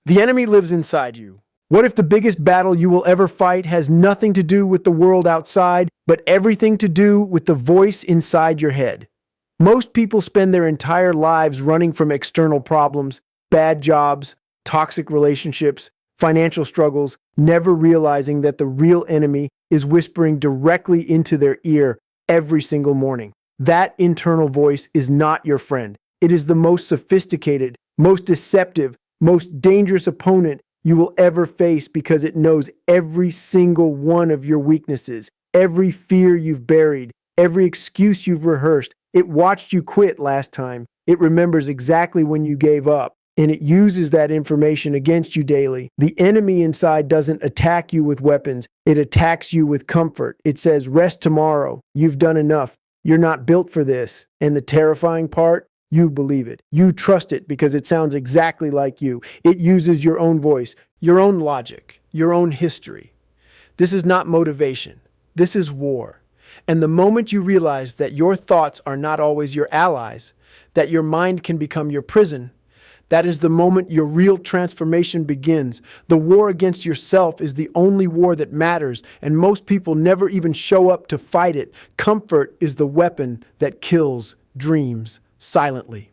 The enemy lives inside you. What if the biggest battle you will ever fight has nothing to do with the world outside, but everything to do with the voice inside your head? Most people spend their entire lives running from external problems, bad jobs, toxic relationships, financial struggles, never realizing that the real enemy is whispering directly into their ear every single morning. That internal voice is not your friend. It is the most sophisticated, most deceptive, most dangerous opponent you will ever face because it knows every single one of your weaknesses, every fear you've buried, every excuse you've rehearsed. It watched you quit last time. It remembers exactly when you gave up, and it uses that information against you daily. The enemy inside doesn't attack you with weapons. It attacks you with comfort. It says, rest tomorrow. You've done enough. You're not built for this. And the terrifying part? You believe it. You trust it because it sounds exactly like you. It uses your own voice, your own logic, your own history. This is not motivation. This is war. And the moment you realize that your thoughts are not always your allies, that your mind can become your prison, that is the moment your real transformation begins. The war against yourself is the only war that matters, and most people never even show up to fight it. Comfort is the weapon that kills dreams silently.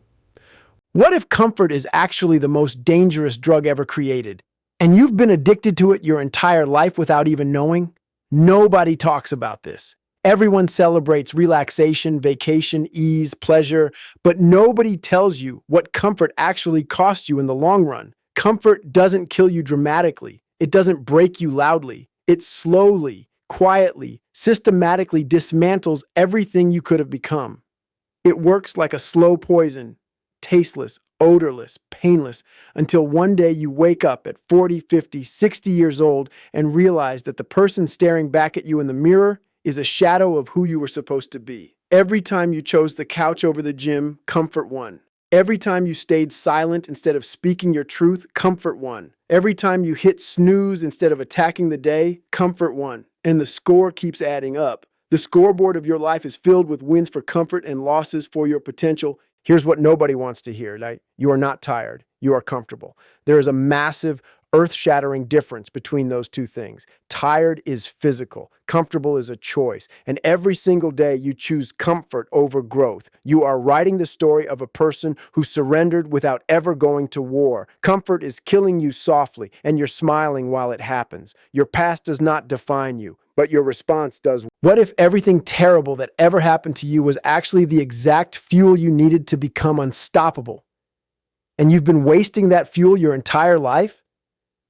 What if comfort is actually the most dangerous drug ever created, and you've been addicted to it your entire life without even knowing? Nobody talks about this. Everyone celebrates relaxation, vacation, ease, pleasure, but nobody tells you what comfort actually costs you in the long run. Comfort doesn't kill you dramatically. It doesn't break you loudly. It slowly, quietly, systematically dismantles everything you could have become. It works like a slow poison, tasteless, odorless, painless, until one day you wake up at 40, 50, 60 years old and realize that the person staring back at you in the mirror is a shadow of who you were supposed to be. Every time you chose the couch over the gym, comfort won. Every time you stayed silent instead of speaking your truth, comfort won. Every time you hit snooze instead of attacking the day, comfort won. And the score keeps adding up. The scoreboard of your life is filled with wins for comfort and losses for your potential. Here's what nobody wants to hear. Like, you are not tired. You are comfortable. There is a massive, earth-shattering difference between those two things. Tired is physical. Comfortable is a choice. And every single day you choose comfort over growth. You are writing the story of a person who surrendered without ever going to war. Comfort is killing you softly, and you're smiling while it happens. Your past does not define you, but your response does. What if everything terrible that ever happened to you was actually the exact fuel you needed to become unstoppable? And you've been wasting that fuel your entire life?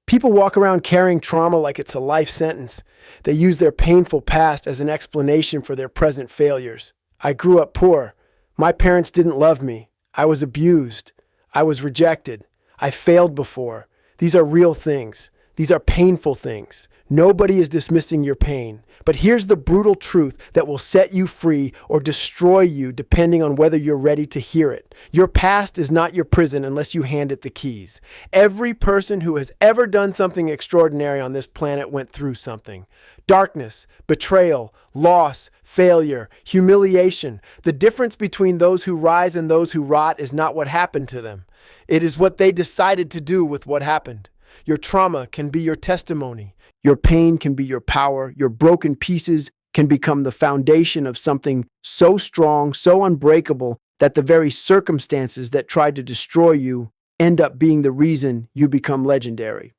People walk around carrying trauma like it's a life sentence. They use their painful past as an explanation for their present failures. I grew up poor. My parents didn't love me. I was abused. I was rejected. I failed before. These are real things. These are painful things. Nobody is dismissing your pain. But here's the brutal truth that will set you free or destroy you depending on whether you're ready to hear it. Your past is not your prison unless you hand it the keys. Every person who has ever done something extraordinary on this planet went through something. Darkness, betrayal, loss, failure, humiliation. The difference between those who rise and those who rot is not what happened to them. It is what they decided to do with what happened. Your trauma can be your testimony. Your pain can be your power. Your broken pieces can become the foundation of something so strong, so unbreakable, that the very circumstances that tried to destroy you end up being the reason you become legendary.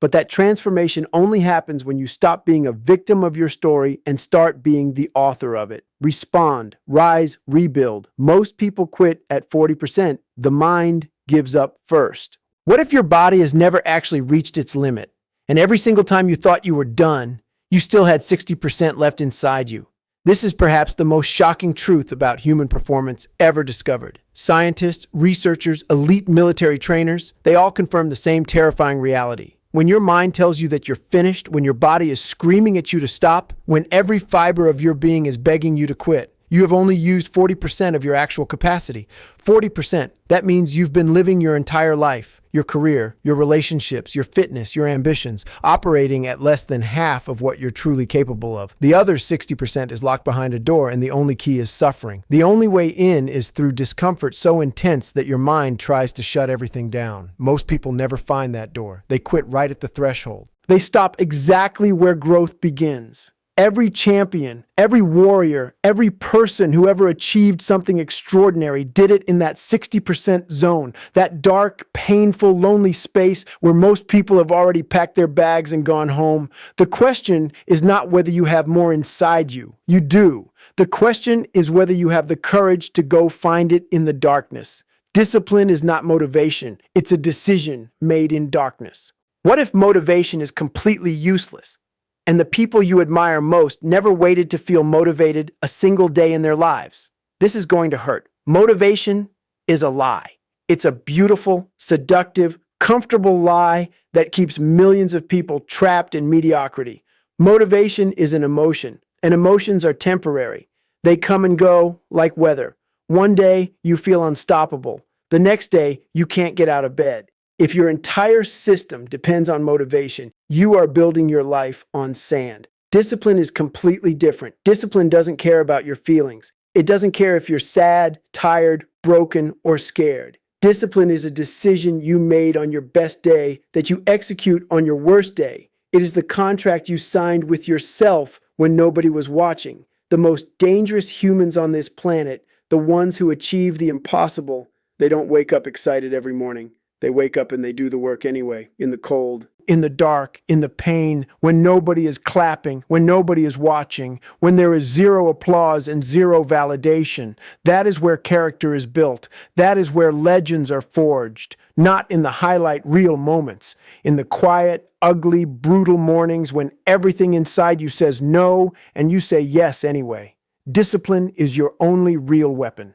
But that transformation only happens when you stop being a victim of your story and start being the author of it. Respond, rise, rebuild. Most people quit at 40%. The mind gives up first. What if your body has never actually reached its limit? And every single time you thought you were done, you still had 60% left inside you. This is perhaps the most shocking truth about human performance ever discovered. Scientists, researchers, elite military trainers, they all confirm the same terrifying reality. When your mind tells you that you're finished, when your body is screaming at you to stop, when every fiber of your being is begging you to quit, You have only used 40% of your actual capacity. 40%. That means you've been living your entire life, your career, your relationships, your fitness, your ambitions, operating at less than half of what you're truly capable of. The other 60% is locked behind a door, and the only key is suffering. The only way in is through discomfort so intense that your mind tries to shut everything down. Most people never find that door. They quit right at the threshold. They stop exactly where growth begins. Every champion, every warrior, every person who ever achieved something extraordinary did it in that 60% zone, that dark, painful, lonely space where most people have already packed their bags and gone home. The question is not whether you have more inside you. You do. The question is whether you have the courage to go find it in the darkness. Discipline is not motivation. It's a decision made in darkness. What if motivation is completely useless? And the people you admire most never waited to feel motivated a single day in their lives. This is going to hurt. Motivation is a lie. It's a beautiful, seductive, comfortable lie that keeps millions of people trapped in mediocrity. Motivation is an emotion, and emotions are temporary. They come and go like weather. One day, you feel unstoppable. The next day, you can't get out of bed. If your entire system depends on motivation, you are building your life on sand. Discipline is completely different. Discipline doesn't care about your feelings. It doesn't care if you're sad, tired, broken, or scared. Discipline is a decision you made on your best day that you execute on your worst day. It is the contract you signed with yourself when nobody was watching. The most dangerous humans on this planet, the ones who achieve the impossible, they don't wake up excited every morning. They wake up and they do the work anyway, in the cold, in the dark, in the pain, when nobody is clapping, when nobody is watching, when there is zero applause and zero validation. That is where character is built. That is where legends are forged, not in the highlight reel moments, in the quiet, ugly, brutal mornings when everything inside you says no and you say yes anyway. Discipline is your only real weapon.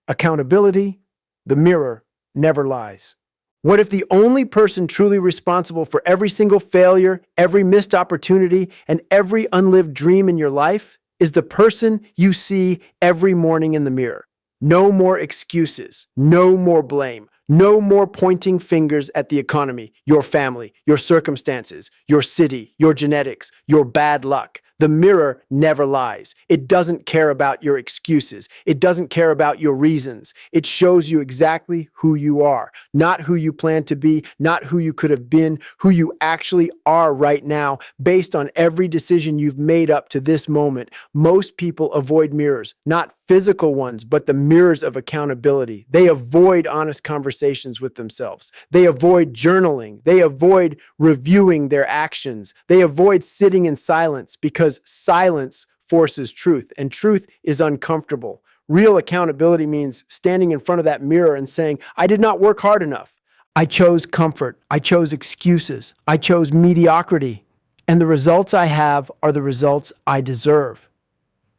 Accountability, the mirror, never lies. What if the only person truly responsible for every single failure, every missed opportunity, and every unlived dream in your life is the person you see every morning in the mirror? No more excuses, no more blame, no more pointing fingers at the economy, your family, your circumstances, your city, your genetics, your bad luck. The mirror never lies. It doesn't care about your excuses. It doesn't care about your reasons. It shows you exactly who you are, not who you plan to be, not who you could have been, who you actually are right now, based on every decision you've made up to this moment. Most people avoid mirrors, not physical ones, but the mirrors of accountability. They avoid honest conversations with themselves. They avoid journaling. They avoid reviewing their actions. They avoid sitting in silence because silence forces truth, and truth is uncomfortable. Real accountability means standing in front of that mirror and saying, I did not work hard enough. I chose comfort. I chose excuses. I chose mediocrity. And the results I have are the results I deserve.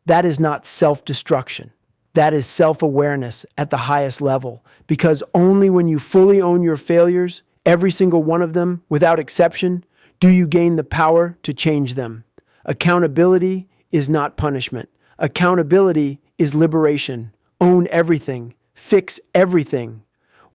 That is not self-destruction. That is self-awareness at the highest level, because only when you fully own your failures, every single one of them, without exception, do you gain the power to change them. Accountability is not punishment. Accountability is liberation. Own everything. Fix everything.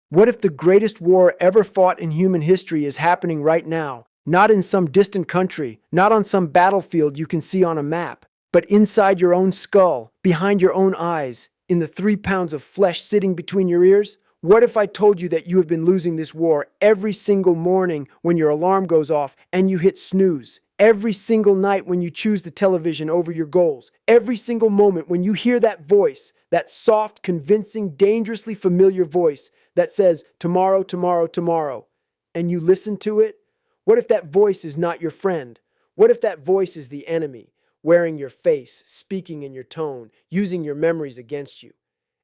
What if the greatest war ever fought in human history is happening right now? Not in some distant country, not on some battlefield you can see on a map, but inside your own skull, behind your own eyes, in the 3 pounds of flesh sitting between your ears? What if I told you that you have been losing this war every single morning when your alarm goes off and you hit snooze? Every single night when you choose the television over your goals? Every single moment when you hear that voice, that soft, convincing, dangerously familiar voice that says, tomorrow, tomorrow, tomorrow, and you listen to it? What if that voice is not your friend? What if that voice is the enemy, wearing your face, speaking in your tone, using your memories against you?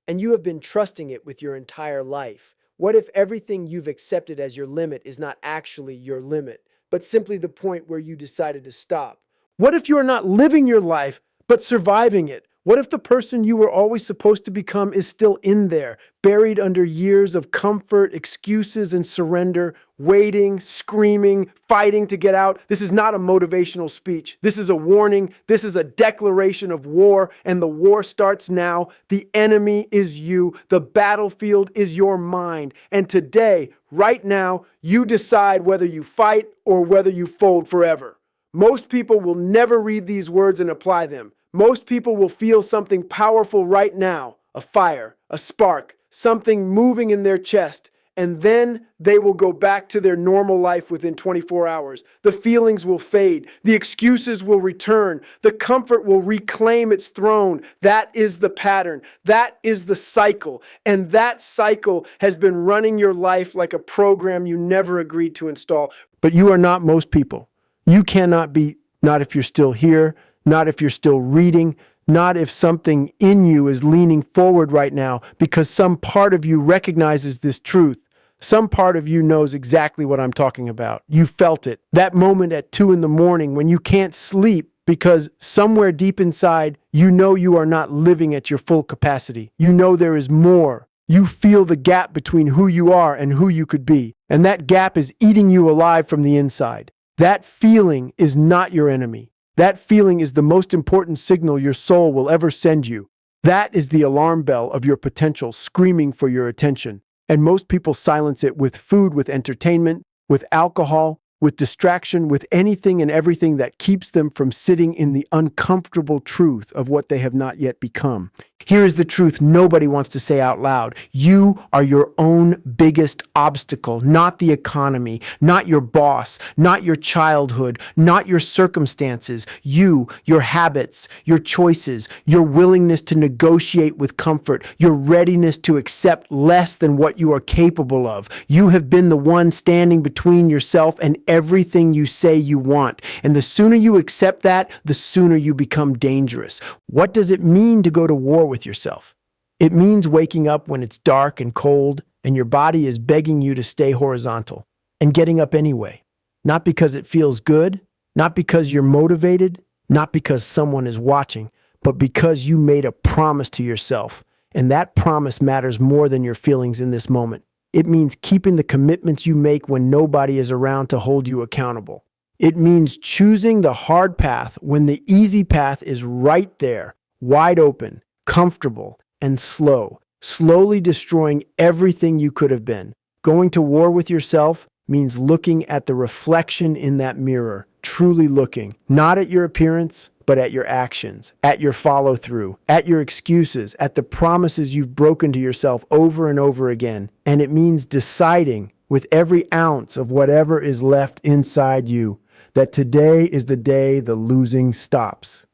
And you have been trusting it with your entire life. What if everything you've accepted as your limit is not actually your limit, but simply the point where you decided to stop? What if you are not living your life, but surviving it? What if the person you were always supposed to become is still in there, buried under years of comfort, excuses, and surrender, waiting, screaming, fighting to get out? This is not a motivational speech. This is a warning. This is a declaration of war, and the war starts now. The enemy is you. The battlefield is your mind. And today, right now, you decide whether you fight or whether you fold forever. Most people will never read these words and apply them. Most people will feel something powerful right now, a fire, a spark, something moving in their chest, and then they will go back to their normal life within 24 hours. The feelings will fade. The excuses will return. The comfort will reclaim its throne. That is the pattern. That is the cycle. And that cycle has been running your life like a program you never agreed to install. But you are not most people. You cannot be, not if you're still here, not if you're still reading, not if something in you is leaning forward right now, because some part of you recognizes this truth. Some part of you knows exactly what I'm talking about. You felt it. That moment at 2 a.m. when you can't sleep because somewhere deep inside, you know you are not living at your full capacity. You know there is more. You feel the gap between who you are and who you could be. And that gap is eating you alive from the inside. That feeling is not your enemy. That feeling is the most important signal your soul will ever send you. That is the alarm bell of your potential screaming for your attention. And most people silence it with food, with entertainment, with alcohol, with distraction, with anything and everything that keeps them from sitting in the uncomfortable truth of what they have not yet become. Here is the truth nobody wants to say out loud. You are your own biggest obstacle, not the economy, not your boss, not your childhood, not your circumstances. You, your habits, your choices, your willingness to negotiate with comfort, your readiness to accept less than what you are capable of. You have been the one standing between yourself and everything you say you want. And the sooner you accept that, the sooner you become dangerous. What does it mean to go to war with yourself? It means waking up when it's dark and cold and your body is begging you to stay horizontal and getting up anyway. Not because it feels good, not because you're motivated, not because someone is watching, but because you made a promise to yourself. And that promise matters more than your feelings in this moment. It means keeping the commitments you make when nobody is around to hold you accountable. It means choosing the hard path when the easy path is right there, wide open, comfortable, and slow, slowly destroying everything you could have been. Going to war with yourself means looking at the reflection in that mirror, truly looking, not at your appearance, but at your actions, at your follow-through, at your excuses, at the promises you've broken to yourself over and over again. And it means deciding with every ounce of whatever is left inside you that today is the day the losing stops.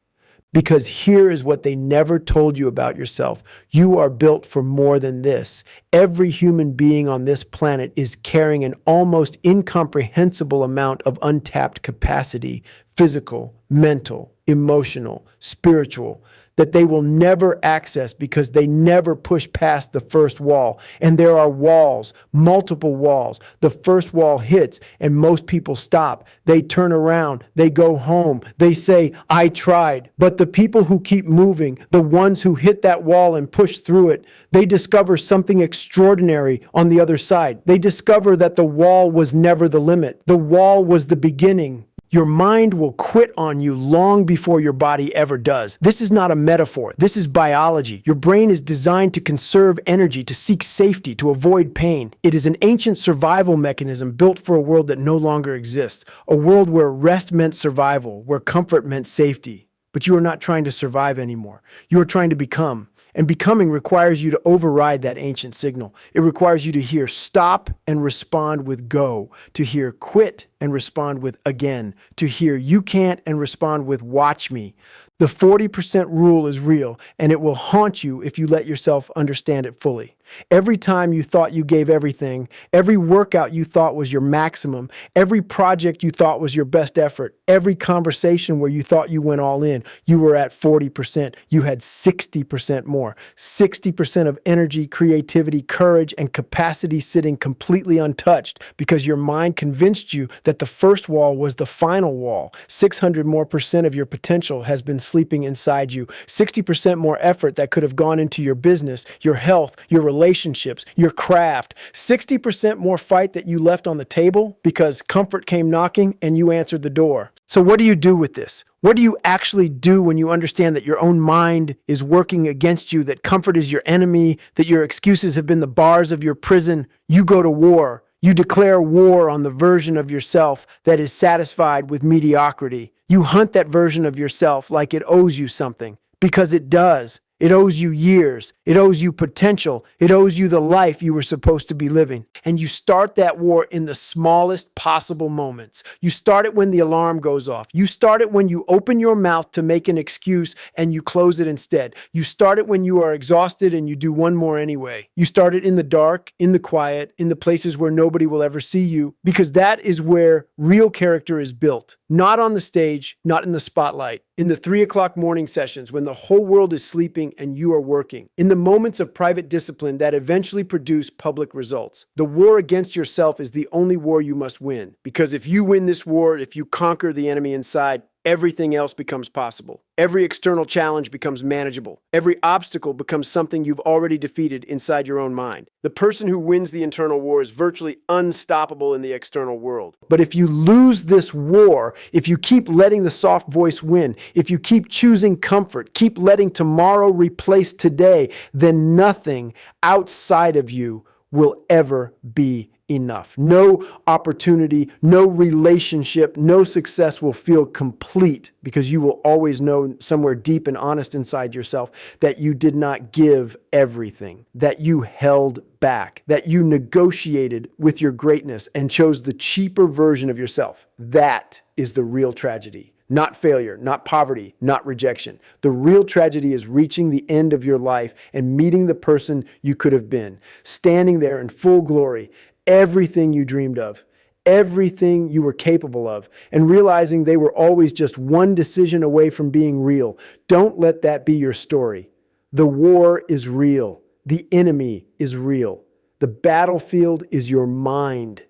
Because here is what they never told you about yourself. You are built for more than this. Every human being on this planet is carrying an almost incomprehensible amount of untapped capacity, physical, mental, emotional, spiritual, that they will never access because they never push past the first wall. And there are walls, multiple walls. The first wall hits and most people stop. They turn around, they go home, they say, I tried. But the people who keep moving, the ones who hit that wall and push through it, they discover something extraordinary on the other side. They discover that the wall was never the limit. The wall was the beginning. Your mind will quit on you long before your body ever does. This is not a metaphor. This is biology. Your brain is designed to conserve energy, to seek safety, to avoid pain. It is an ancient survival mechanism built for a world that no longer exists, a world where rest meant survival, where comfort meant safety. But you are not trying to survive anymore. You are trying to become. And becoming requires you to override that ancient signal. It requires you to hear stop and respond with go, to hear quit and respond with again, to hear you can't and respond with watch me. The 40% rule is real, and it will haunt you if you let yourself understand it fully. Every time you thought you gave everything, every workout you thought was your maximum, every project you thought was your best effort, every conversation where you thought you went all in, you were at 40%. You had 60% more. 60% of energy, creativity, courage, and capacity sitting completely untouched because your mind convinced you that the first wall was the final wall. 600% more of your potential has been sleeping inside you. 60% more effort that could have gone into your business, your health, your relationships, your craft. 60% more fight that you left on the table because comfort came knocking and you answered the door. So what do you do with this? What do you actually do when you understand that your own mind is working against you, that comfort is your enemy, that your excuses have been the bars of your prison? You go to war. You declare war on the version of yourself that is satisfied with mediocrity. You hunt that version of yourself like it owes you something, because it does. It owes you years. It owes you potential. It owes you the life you were supposed to be living. And you start that war in the smallest possible moments. You start it when the alarm goes off. You start it when you open your mouth to make an excuse and you close it instead. You start it when you are exhausted and you do one more anyway. You start it in the dark, in the quiet, in the places where nobody will ever see you, because that is where real character is built. Not on the stage, not in the spotlight. In the 3:00 morning sessions when the whole world is sleeping and you are working. In the moments of private discipline that eventually produce public results. The war against yourself is the only war you must win. Because if you win this war, if you conquer the enemy inside, everything else becomes possible. Every external challenge becomes manageable. Every obstacle becomes something you've already defeated inside your own mind. The person who wins the internal war is virtually unstoppable in the external world. But if you lose this war, if you keep letting the soft voice win, if you keep choosing comfort, keep letting tomorrow replace today, then nothing outside of you will ever be enough. No opportunity, no relationship, no success will feel complete, because you will always know somewhere deep and honest inside yourself that you did not give everything, that you held back, that you negotiated with your greatness and chose the cheaper version of yourself. That is the real tragedy. Not failure, not poverty, not rejection. The real tragedy is reaching the end of your life and meeting the person you could have been, standing there in full glory, everything you dreamed of, everything you were capable of, and realizing they were always just one decision away from being real. Don't let that be your story. The war is real. The enemy is real. The battlefield is your mind,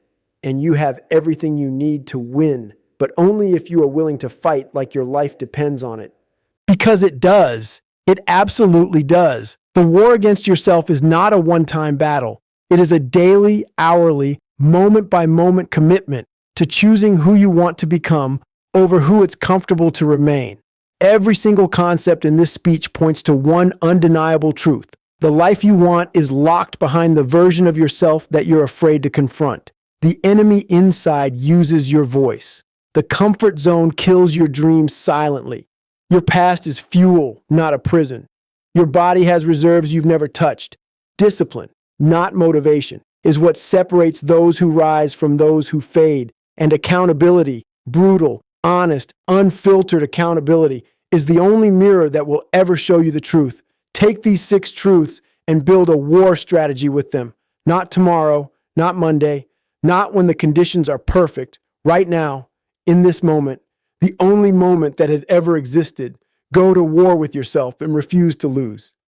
and you have everything you need to win, but only if you are willing to fight like your life depends on it. Because it does. It absolutely does. The war against yourself is not a one-time battle. It is a daily, hourly, moment-by-moment commitment to choosing who you want to become over who it's comfortable to remain. Every single concept in this speech points to one undeniable truth. The life you want is locked behind the version of yourself that you're afraid to confront. The enemy inside uses your voice. The comfort zone kills your dreams silently. Your past is fuel, not a prison. Your body has reserves you've never touched. Discipline, not motivation, is what separates those who rise from those who fade. And accountability, brutal, honest, unfiltered accountability, is the only mirror that will ever show you the truth. Take these 6 truths and build a war strategy with them. Not tomorrow, not Monday, not when the conditions are perfect. Right now, in this moment, the only moment that has ever existed. Go to war with yourself and refuse to lose.